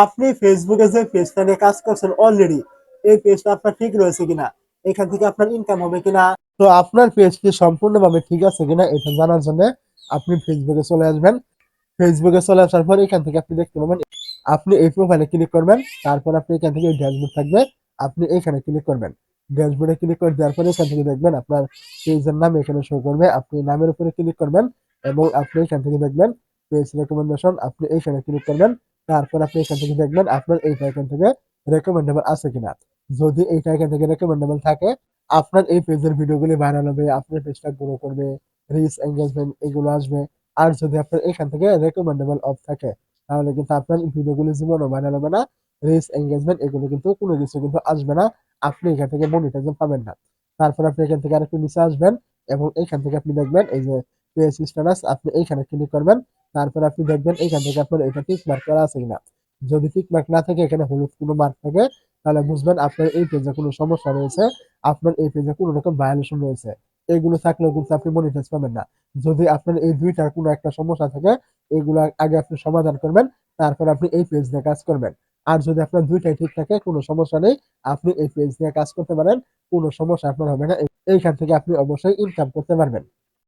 আপনি ফেসবুকে যে পেজটা নিয়ে কাজ করছেন অলরেডি, এই পেজটা আপনার ঠিক রয়েছে কিনা, এখান থেকে আপনার ইনকাম হবে কিনা, তো আপনার পেজটি সম্পূর্ণভাবে ঠিক আছে কিনা এটা জানার জন্য আপনি ফেসবুকে চলে আসবেন। ফেসবুকে চলে আসার পর এখান থেকে আপনি দেখতে পাবেন, আপনি এই প্রোফাইলে ক্লিক করবেন। তারপর আপনি এখান থেকে ড্যাশবোর্ড থাকবে, আপনি এখানে ক্লিক করবেন। ড্যাশবোর্ডে ক্লিক করে দেওয়ার পরে এখান থেকে দেখবেন আপনার পেজের নাম এখানে শো করবে, আপনি নামের উপরে ক্লিক করবেন এবং আপনি এখান থেকে দেখবেন পেজ রেকমেন্ডেশন, আপনি এইখানে ক্লিক করবেন। তারপর আপনি এখান থেকে দেখবেন আপনার এইটা এখান থেকে রেকমেন্ডেবল আছে কিনা। যদি এইটা এখান থেকে রেকমেন্ডেবল থাকে, আপনার এই পেজের ভিডিওগুলি ভাইরাল হবে, আপনার পেজটা গ্রো করবে, রিচ এঙ্গেজমেন্ট এগুলো আসবে। আর যদি আপনার এখান থেকে রেকমেন্ডেবল অফ থাকে, তাহলে কিন্তু আপনার ভিডিওগুলো জীবনও ভাইরাল হবে না, রিচ এঙ্গেজমেন্ট এগুলো কিন্তু কোনো কিছু কিন্তু আসবে না, আপনি এখান থেকে মনিটাইজেশন পাবেন না। তারপর আপনি এখান থেকে আরেকটু নিচে আসবেন এবং এখান থেকে আপনি দেখবেন এই যে পেজ স্ট্যাটাস, আপনি এইখানে ক্লিক করবেন। তারপর আপনি দেখবেন এখান থেকে আপনার এটা টিক মার্ক করা আছে কিনা। যদি টিক মার্ক না থাকে, এখানে হলুদ কোনো মার্ক থাকে, তাহলে বুঝবেন আপনার এই পেজে কোনো সমস্যা রয়েছে, আপনার এই পেজে কোনো রকম ভায়োলেশন রয়েছে। এগুলো থাকলেও কিন্তু আপনি মনিটাইজ পাবেন না। যদি আপনার এই দুইটার কোনো একটা সমস্যা থাকে, এগুলো আগে আপনি সমাধান করবেন, তারপর আপনি এই পেজ নিয়ে কাজ করবেন। আর যদি আপনার দুইটাই ঠিক থাকে, কোনো সমস্যা নেই, আপনি এই পেজ নিয়ে কাজ করতে পারেন, কোনো সমস্যা আপনার হবে না। এইখান থেকে আপনি অবশ্যই ইনকাম করতে পারবেন।